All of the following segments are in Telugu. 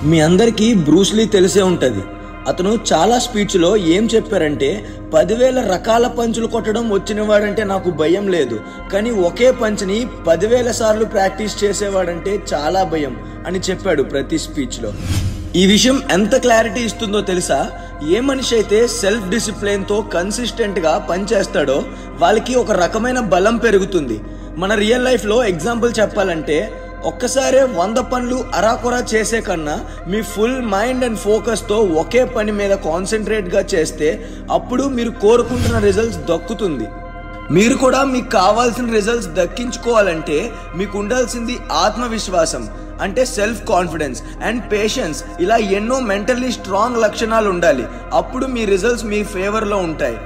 మీ అందరికీ బ్రూస్ లీ తెలిసే ఉంటుంది. అతను చాలా స్పీచ్లో ఏం చెప్పారంటే 10,000 రకాల పంచులు కొట్టడం వచ్చినవాడంటే నాకు భయం లేదు, కానీ ఒకే పంచ్ని 10,000 సార్లు ప్రాక్టీస్ చేసేవాడంటే చాలా భయం అని చెప్పాడు ప్రతి స్పీచ్లో. ఈ విషయం ఎంత క్లారిటీ ఇస్తుందో తెలుసా? ఏ మనిషి అయితే సెల్ఫ్ డిసిప్లిన్తో కన్సిస్టెంట్గా పనిచేస్తాడో వాళ్ళకి ఒక రకమైన బలం పెరుగుతుంది. మన రియల్ లైఫ్లో ఎగ్జాంపుల్ చెప్పాలంటే ఒక్కసారే 100 పనులు అరాకొరా చేసే కన్నా మీ ఫుల్ మైండ్ అండ్ ఫోకస్తో ఒకే పని మీద కాన్సన్ట్రేట్గా చేస్తే అప్పుడు మీరు కోరుకుంటున్న రిజల్ట్స్ దక్కుతుంది. మీరు కూడా మీకు కావాల్సిన రిజల్ట్స్ దక్కించుకోవాలంటే మీకు ఉండాల్సింది ఆత్మవిశ్వాసం, అంటే సెల్ఫ్ కాన్ఫిడెన్స్ అండ్ పేషెన్స్. ఇలా ఎన్నో మెంటల్లీ స్ట్రాంగ్ లక్షణాలు ఉండాలి. అప్పుడు మీ రిజల్ట్స్ మీ ఫేవర్లో ఉంటాయి.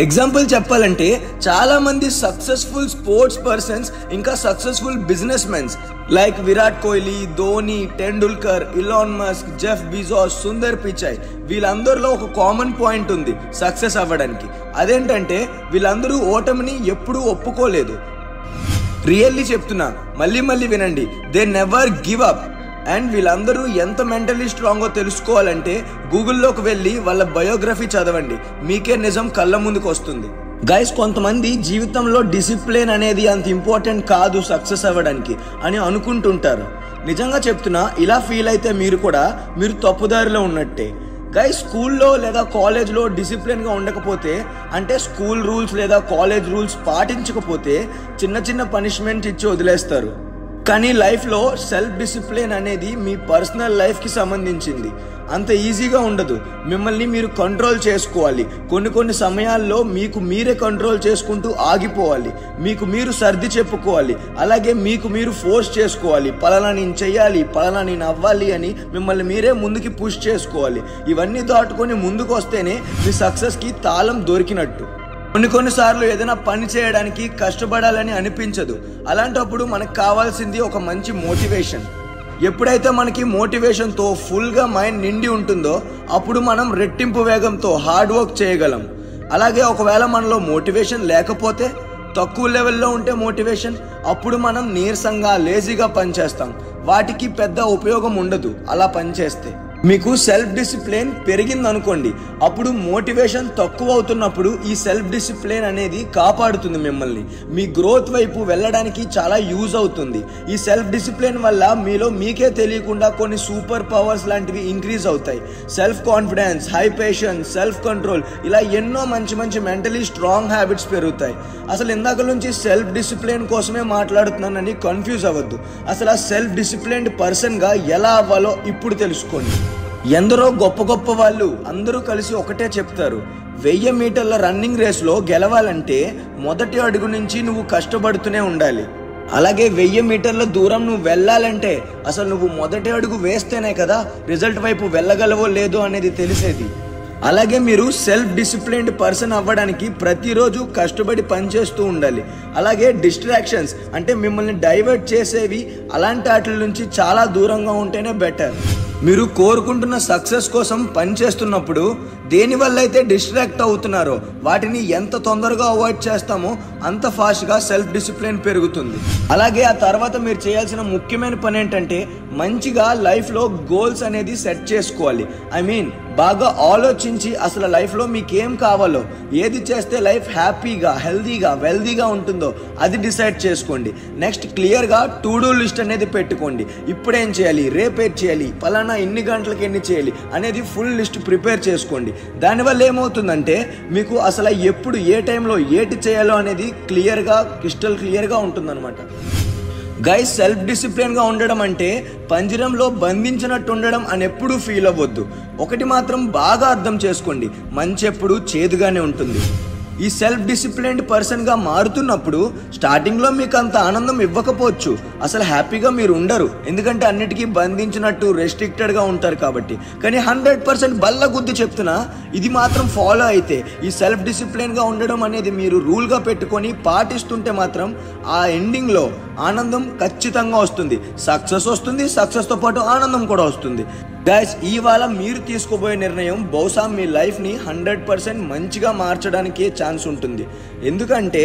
ఎగ్జాంపుల్ చెప్పాలంటే చాలా మంది సక్సెస్ఫుల్ స్పోర్ట్స్ పర్సన్స్ ఇంకా successful business mens like Virat Kohli, Dhoni, Tendulkar, Elon Musk, Jeff Bezos, Sundar Pichai, వీళ్ళందరిలో ఒక కామన్ పాయింట్ ఉంది సక్సెస్ అవ్వడానికి. అదేంటంటే వీళ్ళందరూ ఓటమిని ఎప్పుడూ ఒప్పుకోలేదు. రియల్లీ చెప్తున్నా, మళ్ళీ వినండి, they never give up. And వీళ్ళందరూ ఎంత మెంటలీ స్ట్రాంగో తెలుసుకోవాలంటే గూగుల్లోకి వెళ్ళి వాళ్ళ బయోగ్రఫీ చదవండి, మీకే నిజం కళ్ళ ముందుకు వస్తుంది. గైస్, కొంతమంది జీవితంలో డిసిప్లిన్ అనేది అంత ఇంపార్టెంట్ కాదు సక్సెస్ అవ్వడానికి అని అనుకుంటుంటారు. నిజంగా చెప్తున్నా, ఇలా ఫీల్ అయితే మీరు తప్పుదారిలో ఉన్నట్టే. గైస్, స్కూల్లో లేదా కాలేజ్లో డిసిప్లిన్గా ఉండకపోతే, అంటే స్కూల్ రూల్స్ లేదా కాలేజ్ రూల్స్ పాటించకపోతే చిన్న పనిష్మెంట్ ఇచ్చి వదిలేస్తారు. కానీ లైఫ్లో సెల్ఫ్ డిసిప్లిన్ అనేది మీ పర్సనల్ లైఫ్కి సంబంధించింది. అంత ఈజీగా ఉండదు. మిమ్మల్ని మీరు కంట్రోల్ చేసుకోవాలి. కొన్ని సమయాల్లో మీకు మీరే కంట్రోల్ చేసుకుంటూ ఆగిపోవాలి. మీకు మీరు సర్ది చెప్పుకోవాలి. అలాగే మీకు మీరు ఫోర్స్ చేసుకోవాలి, పలానా నేను చెయ్యాలి, పలానా నేను అవ్వాలి అని మిమ్మల్ని మీరే ముందుకి పుష్ చేసుకోవాలి. ఇవన్నీ దాటుకొని ముందుకు వస్తేనే మీ సక్సెస్కి తాళం దొరికినట్టు. కొన్నిసార్లు ఏదైనా పని చేయడానికి కష్టపడాలని అనిపించదు. అలాంటప్పుడు మనకు కావాల్సింది ఒక మంచి మోటివేషన్. ఎప్పుడైతే మనకి మోటివేషన్తో ఫుల్గా మైండ్ నిండి ఉంటుందో అప్పుడు మనం రెట్టింపు వేగంతో హార్డ్ వర్క్ చేయగలం. అలాగే ఒకవేళ మనలో మోటివేషన్ లేకపోతే, తక్కువ లెవెల్లో ఉంటే మోటివేషన్, అప్పుడు మనం నీరసంగా లేజీగా పనిచేస్తాం. వాటికి పెద్ద ఉపయోగం ఉండదు అలా పనిచేస్తే. మీకు సెల్ఫ్ డిసిప్లిన్ పెరిగిందనుకోండి, అప్పుడు మోటివేషన్ తక్కువ అవుతున్నప్పుడు ఈ సెల్ఫ్ డిసిప్లిన్ అనేది కాపాడుతుంది మిమ్మల్ని. మీ గ్రోత్ వైపు వెళ్ళడానికి చాలా యూజ్ అవుతుంది. ఈ సెల్ఫ్ డిసిప్లిన్ వల్ల మీలో మీకే తెలియకుండా కొన్ని సూపర్ పవర్స్ లాంటివి ఇంక్రీజ్ అవుతాయి. Self confidence, high patience, self control, ఇలా ఎన్నో మంచి మెంటలీ స్ట్రాంగ్ హ్యాబిట్స్ పెరుగుతాయి. అసలు ఇందాక నుంచి సెల్ఫ్ డిసిప్లిన్ కోసమే మాట్లాడుతున్నానని కన్ఫ్యూజ్ అవ్వద్దు. అసలు ఆ సెల్ఫ్ డిసిప్లిన్డ్ పర్సన్గా ఎలా అవ్వాలో ఇప్పుడు తెలుసుకోండి. ఎందరో గొప్ప వాళ్ళు అందరూ కలిసి ఒకటే చెప్తారు, 1000 మీటర్ల రన్నింగ్ రేస్లో గెలవాలంటే మొదటి అడుగు నుంచి నువ్వు కష్టపడుతూనే ఉండాలి. అలాగే 1000 మీటర్ల దూరం నువ్వు వెళ్ళాలంటే అసలు నువ్వు మొదటి అడుగు వేస్తేనే కదా రిజల్ట్ వైపు వెళ్ళగలవో లేదో అనేది తెలిసేది. అలాగే మీరు సెల్ఫ్ డిసిప్లిన్డ్ పర్సన్ అవ్వడానికి ప్రతిరోజు కష్టపడి పనిచేస్తూ ఉండాలి. అలాగే డిస్ట్రాక్షన్స్, అంటే మిమ్మల్ని డైవర్ట్ చేసేవి, అలాంటి వాటి నుంచి చాలా దూరంగా ఉంటేనే బెటర్. మీరు కోరుకుంటున్న సక్సెస్ కోసం పనిచేస్తున్నప్పుడు దేనివల్ల అయితే డిస్ట్రాక్ట్ అవుతున్నారో వాటిని ఎంత తొందరగా అవాయిడ్ చేస్తామో అంత ఫాస్ట్గా సెల్ఫ్ డిసిప్లిన్ పెరుగుతుంది. అలాగే ఆ తర్వాత మీరు చేయాల్సిన ముఖ్యమైన పని ఏంటంటే మంచిగా లైఫ్లో గోల్స్ అనేది సెట్ చేసుకోవాలి. బాగా ఆలోచించి అసలు లైఫ్లో మీకేం కావాలో, ఏది చేస్తే లైఫ్ హ్యాపీగా, హెల్దీగా, వెల్దీగా ఉంటుందో అది డిసైడ్ చేసుకోండి. నెక్స్ట్ క్లియర్గా టు డూ లిస్ట్ అనేది పెట్టుకోండి. ఇప్పుడేం చేయాలి, రేపేం చేయాలి, పలానా ఇన్ని గంటలకు ఎన్ని చేయాలి అనేది ఫుల్ లిస్ట్ ప్రిపేర్ చేసుకోండి. దానివల్ల ఏమవుతుందంటే మీకు అసలు ఎప్పుడు ఏ టైంలో ఏటి చేయాలో అనేది క్రిస్టల్ క్లియర్గా ఉంటుందన్నమాట. గైస్, సెల్ఫ్ డిసిప్లిన్గా ఉండడం అంటే పంజరంలో బంధించినట్టు ఉండడం అని ఎప్పుడూ ఫీల్ అవ్వద్దు. ఒకటి మాత్రం బాగా అర్థం చేసుకోండి, మంచి ఎప్పుడు చేదుగానే ఉంటుంది. ఈ సెల్ఫ్ డిసిప్లిన్డ్ పర్సన్గా మారుతున్నప్పుడు స్టార్టింగ్లో మీకు అంత ఆనందం ఇవ్వకపోవచ్చు, అసలు హ్యాపీగా మీరు ఉండరు, ఎందుకంటే అన్నిటికీ బంధించినట్టు రెస్ట్రిక్టెడ్గా ఉంటారు కాబట్టి. కానీ 100% బల్ల గుద్ది చెప్తున్నా, ఇది మాత్రం ఫాలో అయితే, ఈ సెల్ఫ్ డిసిప్లిన్గా ఉండడం అనేది మీరు రూల్గా పెట్టుకొని పాటిస్తుంటే మాత్రం ఆ ఎండింగ్లో ఆనందం ఖచ్చితంగా వస్తుంది. సక్సెస్ వస్తుంది, సక్సెస్తో పాటు ఆనందం కూడా వస్తుంది. గైస్, ఇవాళ మీరు తీసుకోబోయే నిర్ణయం బహుశా మీ లైఫ్ని 100% మంచిగా మార్చడానికే ఛాన్స్ ఉంటుంది. ఎందుకంటే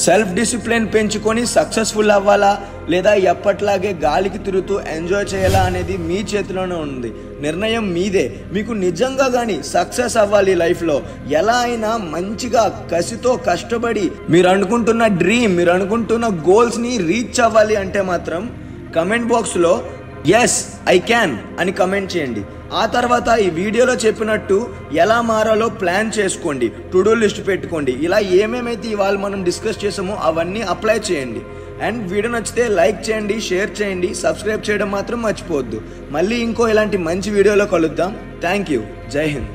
సెల్ఫ్ డిసిప్లిన్ పెంచుకొని సక్సెస్ఫుల్ అవ్వాలా లేదా ఎప్పట్లాగే గాలికి తిరుగుతూ ఎంజాయ్ చేయాలా అనేది మీ చేతిలోనే ఉంది. నిర్ణయం మీదే. మీకు నిజంగా కానీ సక్సెస్ అవ్వాలి లైఫ్లో, ఎలా అయినా మంచిగా కసితో కష్టపడి మీరు అనుకుంటున్న డ్రీమ్, మీరు అనుకుంటున్న గోల్స్ని రీచ్ అవ్వాలి అంటే మాత్రం కమెంట్ బాక్స్లో ఎస్ ఐ క్యాన్ అని కమెంట్ చేయండి. ఆ తర్వాత ఈ వీడియోలో చెప్పినట్టు ఎలా మారాలో ప్లాన్ చేసుకోండి, టు డూ లిస్ట్ పెట్టుకోండి. ఇలా ఏమేమైతే ఇవాళ మనం డిస్కస్ చేసామో అవన్నీ అప్లై చేయండి. అండ్ వీడియో నచ్చితే లైక్ చేయండి, షేర్ చేయండి, సబ్స్క్రైబ్ చేయడం మాత్రం మర్చిపోవద్దు. మళ్ళీ ఇంకో ఇలాంటి మంచి వీడియోలో కలుద్దాం. Thank you. జై హింద్.